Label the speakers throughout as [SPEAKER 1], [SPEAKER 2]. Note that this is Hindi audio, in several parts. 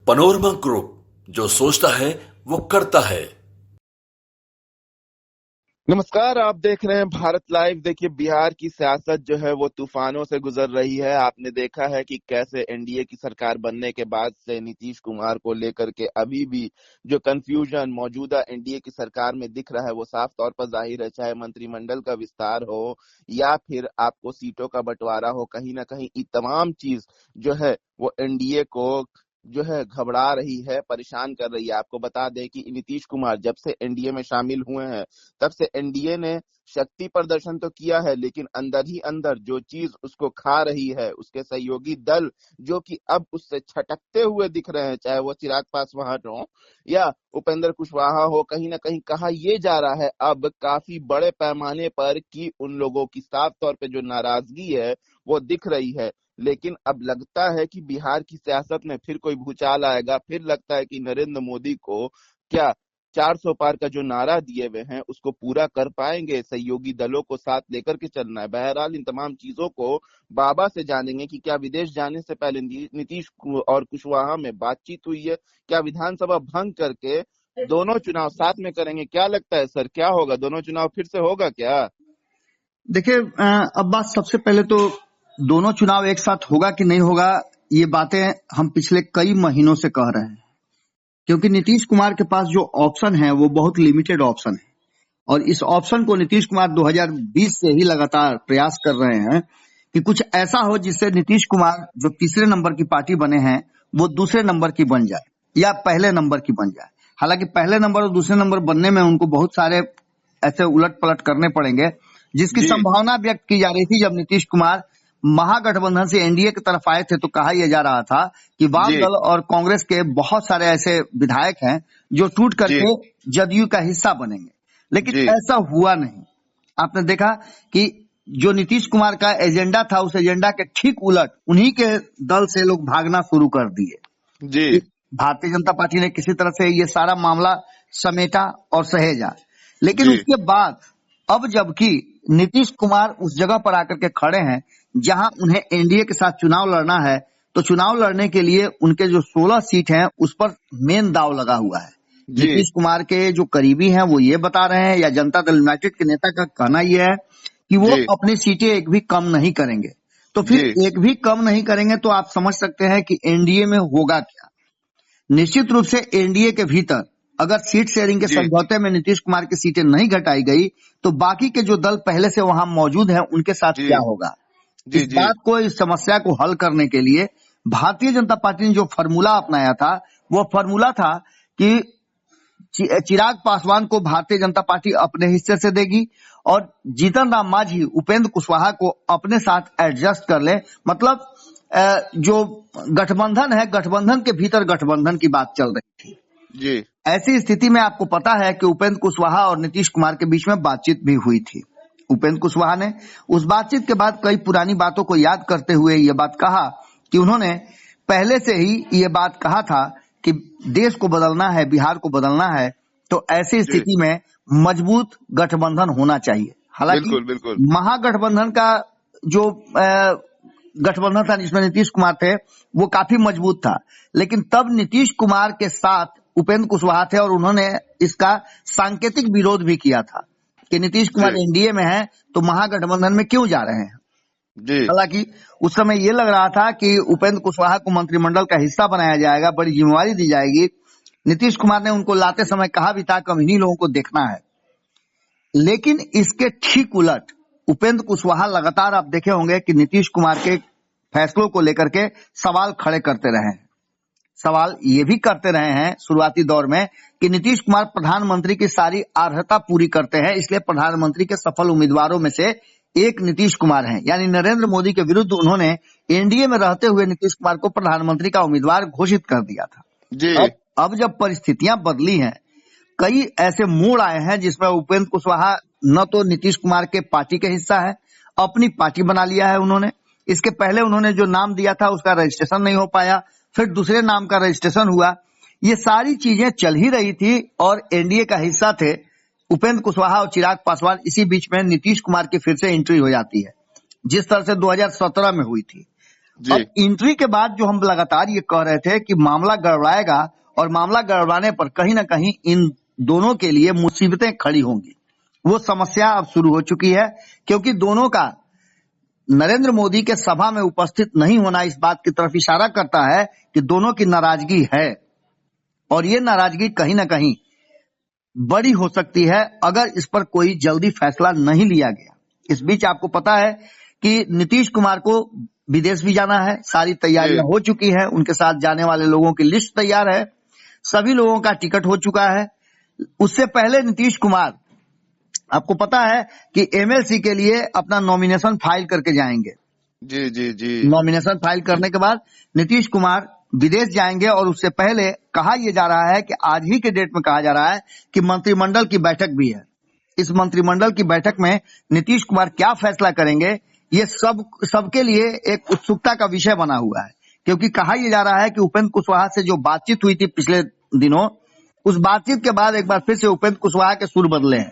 [SPEAKER 1] पनोरमा ग्रुप, जो सोचता है वो करता है।
[SPEAKER 2] नमस्कार, आप देख रहे हैं भारत लाइव। देखिए, बिहार की सियासत जो है वो तूफानों से गुजर रही है। आपने देखा है कि कैसे एनडीए की सरकार बनने के बाद से नीतीश कुमार को लेकर के अभी भी जो कंफ्यूजन मौजूदा एनडीए की सरकार में दिख रहा है वो साफ तौर पर जाहिर है। चाहे मंत्रिमंडल का विस्तार हो या फिर आपको सीटों का बंटवारा हो, कहीं ना कहीं ये तमाम चीज जो है वो एनडीए को जो है घबरा रही है, परेशान कर रही है। आपको बता दें कि नीतीश कुमार जब से एनडीए में शामिल हुए हैं तब से एनडीए ने शक्ति प्रदर्शन तो किया है, लेकिन अंदर ही अंदर जो चीज उसको खा रही है, उसके सहयोगी दल जो कि अब उससे छटकते हुए दिख रहे हैं, चाहे वो चिराग पासवान हो या उपेंद्र कुशवाहा हो, कहीं ना कहीं कहा ये जा रहा है अब काफी बड़े पैमाने पर कि उन लोगों की साफ तौर पे जो नाराजगी है वो दिख रही है। लेकिन अब लगता है कि बिहार की सियासत में फिर कोई भूचाल आएगा। फिर लगता है कि नरेंद्र मोदी को क्या 400 पार का जो नारा दिए हुए हैं उसको पूरा कर पाएंगे, सहयोगी दलों को साथ लेकर के चलना है। बहरहाल इन तमाम चीजों को बाबा से जानेंगे कि क्या विदेश जाने से पहले नीतीश और कुशवाहा में बातचीत हुई है, क्या विधानसभा भंग करके दोनों चुनाव साथ में करेंगे। क्या लगता है सर, क्या होगा, दोनों चुनाव फिर से होगा क्या?
[SPEAKER 3] देखिए, अब बात सबसे पहले तो दोनों चुनाव एक साथ होगा कि नहीं होगा, ये बातें हम पिछले कई महीनों से कह रहे हैं, क्योंकि नीतीश कुमार के पास जो ऑप्शन है वो बहुत लिमिटेड ऑप्शन है और इस ऑप्शन को नीतीश कुमार 2020 से ही लगातार प्रयास कर रहे हैं कि कुछ ऐसा हो जिससे नीतीश कुमार जो तीसरे नंबर की पार्टी बने हैं वो दूसरे नंबर की बन जाए या पहले नंबर की बन जाए। हालांकि पहले नंबर और दूसरे नंबर बनने में उनको बहुत सारे ऐसे उलट पलट करने पड़ेंगे, जिसकी संभावना व्यक्त की जा रही थी। जब नीतीश कुमार महागठबंधन से एनडीए की तरफ आए थे तो कहा यह जा रहा था कि वाम दल और कांग्रेस के बहुत सारे ऐसे विधायक हैं जो टूट करके जदयू का हिस्सा बनेंगे, लेकिन ऐसा हुआ नहीं। आपने देखा कि जो नीतीश कुमार का एजेंडा था उस एजेंडा के ठीक उलट उन्हीं के दल से लोग भागना शुरू कर दिए। भारतीय जनता पार्टी ने किसी तरह से ये सारा मामला समेटा और सहेजा, लेकिन उसके बाद अब जबकि नीतीश कुमार उस जगह पर आकर के खड़े हैं जहां उन्हें एनडीए के साथ चुनाव लड़ना है, तो चुनाव लड़ने के लिए उनके जो 16 सीट हैं उस पर मेन दांव लगा हुआ है। नीतीश कुमार के जो करीबी हैं वो ये बता रहे हैं, या जनता दल यूनाइटेड के नेता का कहना यह है कि वो अपनी सीटें एक भी कम नहीं करेंगे। तो फिर एक भी कम नहीं करेंगे तो आप समझ सकते हैं कि एनडीए में होगा क्या। निश्चित रूप से एनडीए के भीतर अगर सीट शेयरिंग के समझौते में नीतीश कुमार की सीटें नहीं घटाई गई तो बाकी के जो दल पहले से वहां मौजूद हैं उनके साथ क्या होगा। इस बात को, इस समस्या को हल करने के लिए भारतीय जनता पार्टी ने जो फॉर्मूला अपनाया था वो फॉर्मूला था कि चिराग पासवान को भारतीय जनता पार्टी अपने हिस्से से देगी और जीतन राम मांझी उपेंद्र कुशवाहा को अपने साथ एडजस्ट कर ले। मतलब जो गठबंधन है, गठबंधन के भीतर गठबंधन की बात चल रही थी। ऐसी स्थिति में आपको पता है कि उपेंद्र कुशवाहा और नीतीश कुमार के बीच में बातचीत भी हुई थी। उपेंद्र कुशवाहा ने उस बातचीत के बाद कई पुरानी बातों को याद करते हुए ये बात कहा कि उन्होंने पहले से ही ये बात कहा था कि देश को बदलना है, बिहार को बदलना है, तो ऐसी स्थिति में मजबूत गठबंधन होना चाहिए। हालांकि महागठबंधन का जो गठबंधन था जिसमें नीतीश कुमार थे वो काफी मजबूत था, लेकिन तब नीतीश कुमार के साथ उपेंद्र कुशवाहा थे और उन्होंने इसका सांकेतिक विरोध भी किया था कि नीतीश कुमार एनडीए में है तो महागठबंधन में क्यों जा रहे हैं। हालांकि उस समय ये लग रहा था कि उपेंद्र कुशवाहा को मंत्रिमंडल का हिस्सा बनाया जाएगा, बड़ी जिम्मेवारी दी जाएगी। नीतीश कुमार ने उनको लाते समय कहा भी था कि इन्हीं लोगों को देखना है, लेकिन इसके ठीक उलट उपेंद्र कुशवाहा लगातार आप देखे होंगे कि नीतीश कुमार के फैसलों को लेकर के सवाल खड़े करते रहे हैं। सवाल ये भी करते रहे हैं शुरुआती दौर में कि नीतीश कुमार प्रधानमंत्री की सारी अर्हता पूरी करते हैं, इसलिए प्रधानमंत्री के सफल उम्मीदवारों में से एक नीतीश कुमार हैं। यानी नरेंद्र मोदी के विरुद्ध उन्होंने एनडीए में रहते हुए नीतीश कुमार को प्रधानमंत्री का उम्मीदवार घोषित कर दिया था। अब जब परिस्थितियां बदली हैं, कई ऐसे मोड़ आए हैं जिसमें उपेंद्र कुशवाहा न तो नीतीश कुमार के पार्टी के हिस्सा है, अपनी पार्टी बना लिया है उन्होंने। इसके पहले उन्होंने जो नाम दिया था उसका रजिस्ट्रेशन नहीं हो पाया, फिर दूसरे नाम का रजिस्ट्रेशन हुआ। ये सारी चीजें चल ही रही थी और एनडीए का हिस्सा थे उपेंद्र कुशवाहा और चिराग पासवान। इसी बीच में नीतीश कुमार की फिर से एंट्री हो जाती है, जिस तरह से 2017 में हुई थी।
[SPEAKER 2] जी
[SPEAKER 3] अब एंट्री के बाद जो हम लगातार ये कह रहे थे कि मामला गड़बड़ाएगा और मामला गड़बड़ाने पर कहीं ना कहीं इन दोनों के लिए मुसीबतें खड़ी होंगी, वो समस्या अब शुरू हो चुकी है। क्योंकि दोनों का नरेंद्र मोदी के सभा में उपस्थित नहीं होना इस बात की तरफ इशारा करता है कि दोनों की नाराजगी है, और ये नाराजगी कहीं ना कहीं बड़ी हो सकती है अगर इस पर कोई जल्दी फैसला नहीं लिया गया। इस बीच आपको पता है कि नीतीश कुमार को विदेश भी जाना है, सारी तैयारियां हो चुकी है, उनके साथ जाने वाले लोगों की लिस्ट तैयार है, सभी लोगों का टिकट हो चुका है। उससे पहले नीतीश कुमार, आपको पता है कि एमएलसी के लिए अपना नॉमिनेशन फाइल करके जाएंगे।
[SPEAKER 2] जी जी जी
[SPEAKER 3] नॉमिनेशन फाइल करने के बाद नीतीश कुमार विदेश जाएंगे, और उससे पहले कहा यह जा रहा है कि आज ही के डेट में कहा जा रहा है कि मंत्रिमंडल की बैठक भी है। इस मंत्रिमंडल की बैठक में नीतीश कुमार क्या फैसला करेंगे, ये सबके लिए एक उत्सुकता का विषय बना हुआ है। क्योंकि कहा यह जा रहा है कि उपेंद्र कुशवाहा से जो बातचीत हुई थी पिछले दिनों, उस बातचीत के बाद एक बार फिर से उपेंद्र कुशवाहा के सुर बदले हैं।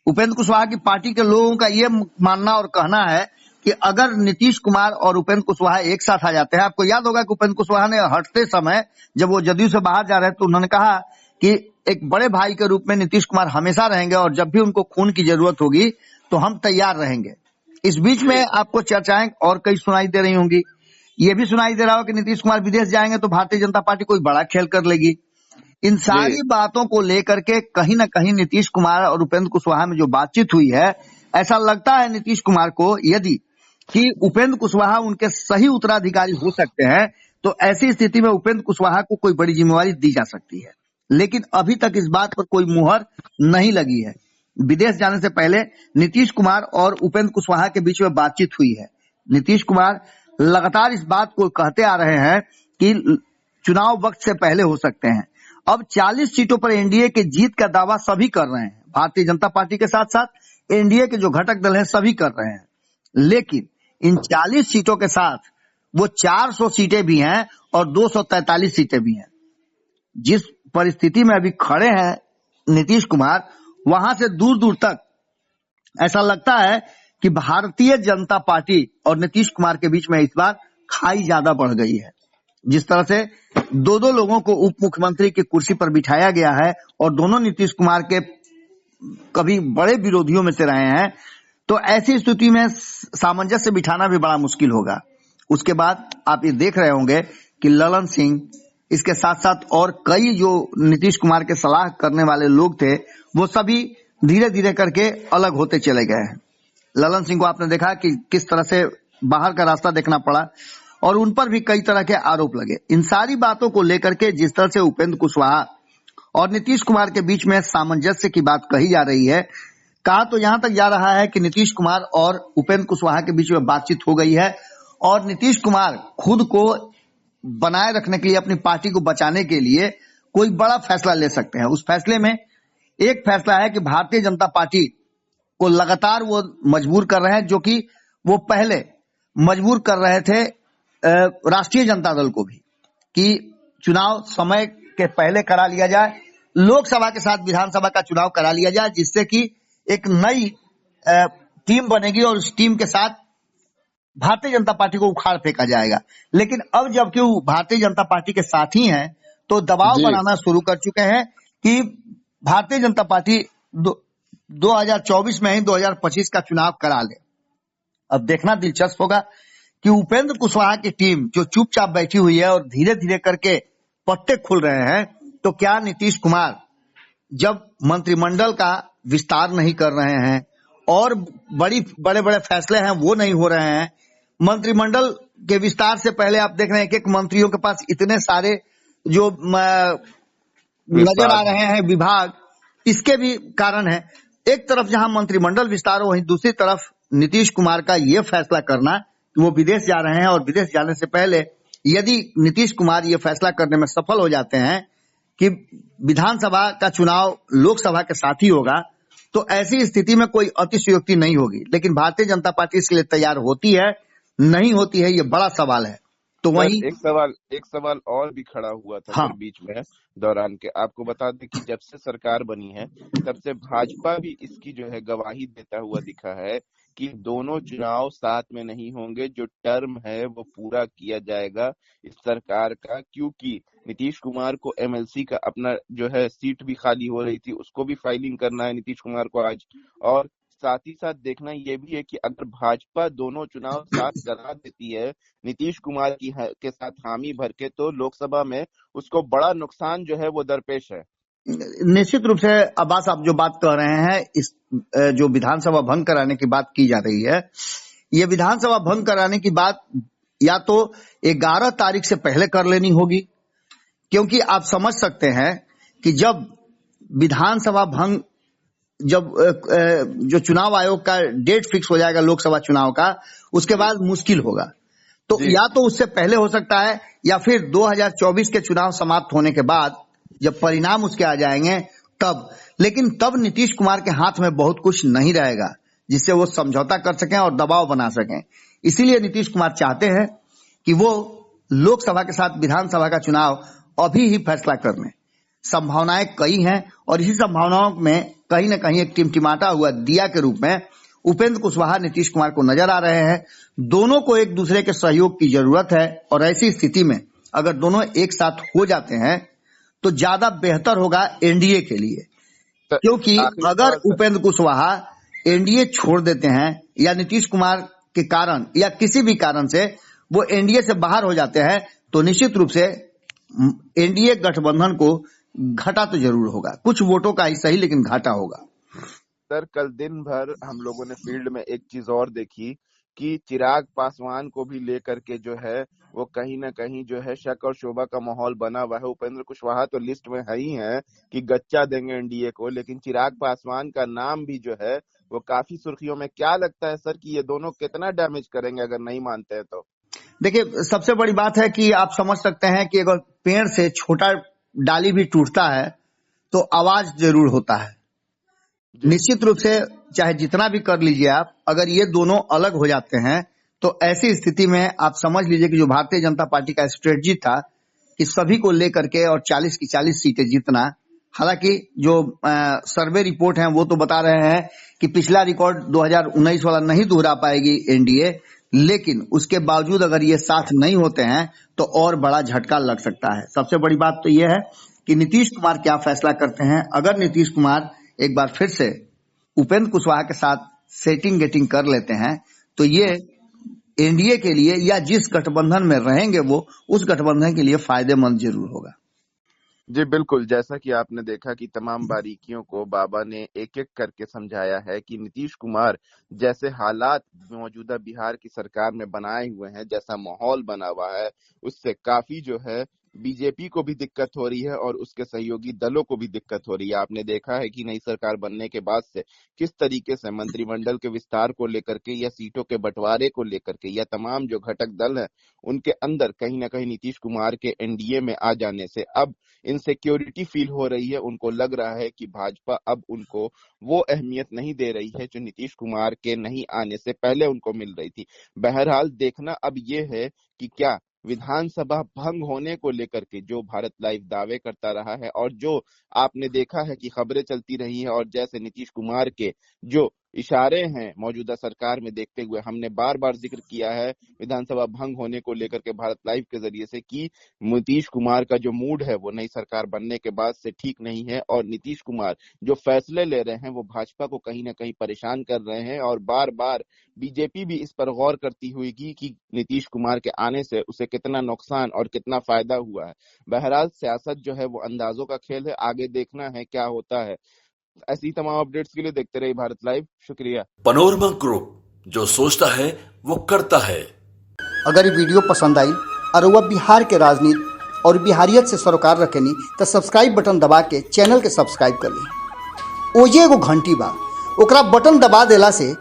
[SPEAKER 3] उपेंद्र कुशवाहा की पार्टी के लोगों का ये मानना और कहना है कि अगर नीतीश कुमार और उपेंद्र कुशवाहा एक साथ आ जाते हैं, आपको याद होगा कि उपेंद्र कुशवाहा ने हटते समय जब वो जदयू से बाहर जा रहे थे तो उन्होंने कहा कि एक बड़े भाई के रूप में नीतीश कुमार हमेशा रहेंगे, और जब भी उनको खून की जरूरत होगी तो हम तैयार रहेंगे। इस बीच में आपको चर्चाएं और कई सुनाई दे रही होंगी। ये भी सुनाई दे रहा हो कि नीतीश कुमार विदेश जाएंगे तो भारतीय जनता पार्टी कोई बड़ा खेल कर लेगी। इन सारी बातों को लेकर के कहीं ना कहीं नीतीश कुमार और उपेंद्र कुशवाहा में जो बातचीत हुई है, ऐसा लगता है नीतीश कुमार को यदि कि उपेंद्र कुशवाहा उनके सही उत्तराधिकारी हो सकते हैं तो ऐसी स्थिति में उपेंद्र कुशवाहा को कोई बड़ी जिम्मेवारी दी जा सकती है। लेकिन अभी तक इस बात पर कोई मुहर नहीं लगी है। विदेश जाने से पहले नीतीश कुमार और उपेंद्र कुशवाहा के बीच में बातचीत हुई है। नीतीश कुमार लगातार इस बात को कहते आ रहे हैं कि चुनाव वक्त से पहले हो सकते हैं। अब 40 सीटों पर एनडीए के जीत का दावा सभी कर रहे हैं, भारतीय जनता पार्टी के साथ साथ एनडीए के जो घटक दल हैं सभी कर रहे हैं। लेकिन इन 40 सीटों के साथ वो 400 सीटें भी हैं और 243 सीटें भी हैं। जिस परिस्थिति में अभी खड़े हैं नीतीश कुमार, वहां से दूर दूर तक ऐसा लगता है कि भारतीय जनता पार्टी और नीतीश कुमार के बीच में इस बार खाई ज्यादा बढ़ गई है। जिस तरह से दो लोगों को उप मुख्यमंत्री की कुर्सी पर बिठाया गया है और दोनों नीतीश कुमार के कभी बड़े विरोधियों में से रहे हैं, तो ऐसी स्थिति में सामंजस्य बिठाना भी बड़ा मुश्किल होगा। उसके बाद आप ये देख रहे होंगे कि ललन सिंह, इसके साथ साथ और कई जो नीतीश कुमार के सलाह करने वाले लोग थे, वो सभी धीरे धीरे करके अलग होते चले गए हैं। ललन सिंह को आपने देखा कि किस तरह से बाहर का रास्ता देखना पड़ा और उन पर भी कई तरह के आरोप लगे। इन सारी बातों को लेकर के जिस तरह से उपेंद्र कुशवाहा और नीतीश कुमार के बीच में सामंजस्य की बात कही जा रही है, कहा तो यहां तक जा रहा है कि नीतीश कुमार और उपेंद्र कुशवाहा के बीच में बातचीत हो गई है और नीतीश कुमार खुद को बनाए रखने के लिए, अपनी पार्टी को बचाने के लिए कोई बड़ा फैसला ले सकते हैं। उस फैसले में एक फैसला है कि भारतीय जनता पार्टी को लगातार वो मजबूर कर रहे हैं, जो कि वो पहले मजबूर कर रहे थे राष्ट्रीय जनता दल को भी, कि चुनाव समय के पहले करा लिया जाए, लोकसभा के साथ विधानसभा का चुनाव करा लिया जाए, जिससे कि एक नई टीम बनेगी और उस टीम के साथ भारतीय जनता पार्टी को उखाड़ फेंका जाएगा। लेकिन अब जबकि वो भारतीय जनता पार्टी के साथ ही हैं, तो दबाव बनाना शुरू कर चुके हैं कि भारतीय जनता पार्टी 2024 में ही 2025 का चुनाव करा ले। अब देखना दिलचस्प होगा कि उपेंद्र कुशवाहा की टीम जो चुपचाप बैठी हुई है और धीरे धीरे करके पत्ते खुल रहे हैं, तो क्या नीतीश कुमार जब मंत्रिमंडल का विस्तार नहीं कर रहे हैं और बड़े बड़े फैसले हैं वो नहीं हो रहे हैं, मंत्रिमंडल के विस्तार से पहले आप देख रहे हैं कि एक मंत्रियों के पास इतने सारे जो नजर आ रहे हैं विभाग, इसके भी कारण है। एक तरफ जहां मंत्रिमंडल विस्तार हो, वहीं दूसरी तरफ नीतीश कुमार का यह फैसला करना कि वो विदेश जा रहे हैं और विदेश जाने से पहले यदि नीतीश कुमार ये फैसला करने में सफल हो जाते हैं कि विधानसभा का चुनाव लोकसभा के साथ ही होगा, तो ऐसी स्थिति में कोई अतिशयोक्ति नहीं होगी। लेकिन भारतीय जनता पार्टी इसके लिए तैयार होती है नहीं होती है, ये बड़ा सवाल है। तो वही
[SPEAKER 2] एक सवाल और भी खड़ा हुआ था
[SPEAKER 3] हाँ।
[SPEAKER 2] बीच में दौरान के, आपको बता दें कि जब से सरकार बनी है तब से भाजपा भी इसकी जो है गवाही देता हुआ दिखा है कि दोनों चुनाव साथ में नहीं होंगे, जो टर्म है वो पूरा किया जाएगा इस सरकार का, क्योंकि नीतीश कुमार को एमएलसी का अपना जो है सीट भी खाली हो रही थी, उसको भी फाइलिंग करना है नीतीश कुमार को आज। और साथ ही साथ देखना ये भी है कि अगर भाजपा दोनों चुनाव साथ करा देती है नीतीश कुमार के साथ हामी भर के, तो लोकसभा में उसको बड़ा नुकसान जो है वो दरपेश है।
[SPEAKER 3] निश्चित रूप से अब्बास, आप जो बात कर रहे हैं, इस जो विधानसभा भंग कराने की बात की जा रही है, ये विधानसभा भंग कराने की बात या तो 11 तारीख से पहले कर लेनी होगी, क्योंकि आप समझ सकते हैं कि जब विधानसभा भंग, जब जो चुनाव आयोग का डेट फिक्स हो जाएगा लोकसभा चुनाव का, उसके बाद मुश्किल होगा। तो या तो उससे पहले हो सकता है, या फिर 2024 के चुनाव समाप्त होने के बाद जब परिणाम उसके आ जाएंगे तब। लेकिन तब नीतीश कुमार के हाथ में बहुत कुछ नहीं रहेगा जिससे वो समझौता कर सकें और दबाव बना सकें। इसीलिए नीतीश कुमार चाहते हैं कि वो लोकसभा के साथ विधानसभा का चुनाव अभी ही फैसला कर लें। संभावनाएं कई हैं और इसी संभावनाओं में कहीं न कहीं एक टिमटिमाता हुआ दिया के रूप में उपेंद्र कुशवाहा नीतीश कुमार को नजर आ रहे हैं। दोनों को एक दूसरे के सहयोग की जरूरत है और ऐसी स्थिति में अगर दोनों एक साथ हो जाते हैं तो ज्यादा बेहतर होगा एनडीए के लिए, क्योंकि अगर उपेंद्र कुशवाहा एनडीए छोड़ देते हैं या नीतीश कुमार के कारण या किसी भी कारण से वो एनडीए से बाहर हो जाते हैं तो निश्चित रूप से एनडीए गठबंधन को घाटा तो जरूर होगा, कुछ वोटों का ही सही लेकिन घाटा होगा।
[SPEAKER 2] सर, कल दिन भर हम लोगों ने फील्ड में एक चीज और देखी कि चिराग पासवान को भी लेकर के जो है वो कहीं ना कहीं जो है शक और शोभा का माहौल बना हुआ है। उपेंद्र कुशवाहा तो लिस्ट में है ही है कि गच्चा देंगे एनडीए को, लेकिन चिराग पासवान का नाम भी जो है वो काफी सुर्खियों में। क्या लगता है सर कि ये दोनों कितना डैमेज करेंगे अगर नहीं मानते हैं तो?
[SPEAKER 3] देखिए, सबसे बड़ी बात है कि आप समझ सकते हैं कि अगर पेड़ से छोटा डाली भी टूटता है तो आवाज जरूर होता है। निश्चित रूप से चाहे जितना भी कर लीजिए आप, अगर ये दोनों अलग हो जाते हैं तो ऐसी स्थिति में आप समझ लीजिए कि जो भारतीय जनता पार्टी का स्ट्रेटजी था कि सभी को लेकर के और 40 की 40 सीटें जीतना, हालांकि जो सर्वे रिपोर्ट हैं वो तो बता रहे हैं कि पिछला रिकॉर्ड 2019 वाला नहीं दोहरा पाएगी एनडीए, लेकिन उसके बावजूद अगर ये साथ नहीं होते हैं तो और बड़ा झटका लग सकता है। सबसे बड़ी बात तो ये है कि नीतीश कुमार क्या फैसला करते हैं। अगर नीतीश कुमार एक बार फिर से उपेंद्र कुशवाहा के साथ सेटिंग गेटिंग कर लेते हैं तो ये एनडीए के लिए या जिस गठबंधन में रहेंगे वो उस गठबंधन के लिए फायदेमंद जरूर होगा।
[SPEAKER 2] जी बिल्कुल, जैसा कि आपने देखा कि तमाम बारीकियों को बाबा ने एक एक करके समझाया है कि नीतीश कुमार जैसे हालात मौजूदा बिहार की सरकार में बनाए हुए हैं, जैसा माहौल बना हुआ है, उससे काफी जो है बीजेपी को भी दिक्कत हो रही है और उसके सहयोगी दलों को भी दिक्कत हो रही है। आपने देखा है कि नई सरकार बनने के बाद से किस तरीके से मंत्रिमंडल के विस्तार को लेकर के या सीटों के बंटवारे को लेकर के या तमाम जो घटक दल हैं उनके अंदर कहीं ना कहीं नीतीश कुमार के एनडीए में आ जाने से अब इनसिक्योरिटी फील हो रही है। उनको लग रहा है कि भाजपा अब उनको वो अहमियत नहीं दे रही है जो नीतीश कुमार के नहीं आने से पहले उनको मिल रही थी। बहरहाल देखना अब ये है कि क्या विधानसभा भंग होने को लेकर के जो भारत लाइव दावे करता रहा है और जो आपने देखा है कि खबरें चलती रही हैं और जैसे नीतीश कुमार के जो इशारे हैं मौजूदा सरकार में देखते हुए, हमने बार बार जिक्र किया है विधानसभा भंग होने को लेकर के भारत लाइव के जरिए से कि नीतीश कुमार का जो मूड है वो नई सरकार बनने के बाद से ठीक नहीं है और नीतीश कुमार जो फैसले ले रहे हैं वो भाजपा को कहीं ना कहीं परेशान कर रहे हैं और बार बार बीजेपी भी इस पर गौर करती हुई कि नीतीश कुमार के आने से उसे कितना नुकसान और कितना फायदा हुआ है। बहरहाल सियासत जो है वो अंदाजों का खेल है, आगे देखना है क्या होता है। ऐसी तमाम अपडेट्स के लिए देखते रहिए भारत लाइव। शुक्रिया।
[SPEAKER 1] पनोरमा ग्रुप, जो सोचता है वो करता है।
[SPEAKER 3] अगर ये वीडियो पसंद आई और वह बिहार के राजनीति और बिहारियत से सरोकार रखेनी तो सब्सक्राइब बटन दबा के चैनल के सब्सक्राइब कर ली। ओजे एगो घंटी बा, ओकरा बटन दबा देला से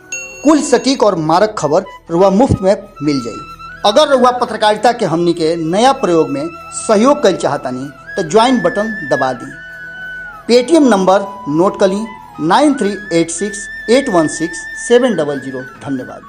[SPEAKER 3] कुल सटीक और मारक खबर रुआ मुफ्त में मिल जाई। अगर रुआ पत्रकारिता के हमनी के नया प्रयोग में सहयोग कर चाहतानी तो ज्वाइन बटन दबा दी। पेटीएम नंबर नोट कर ली 9386816700। धन्यवाद।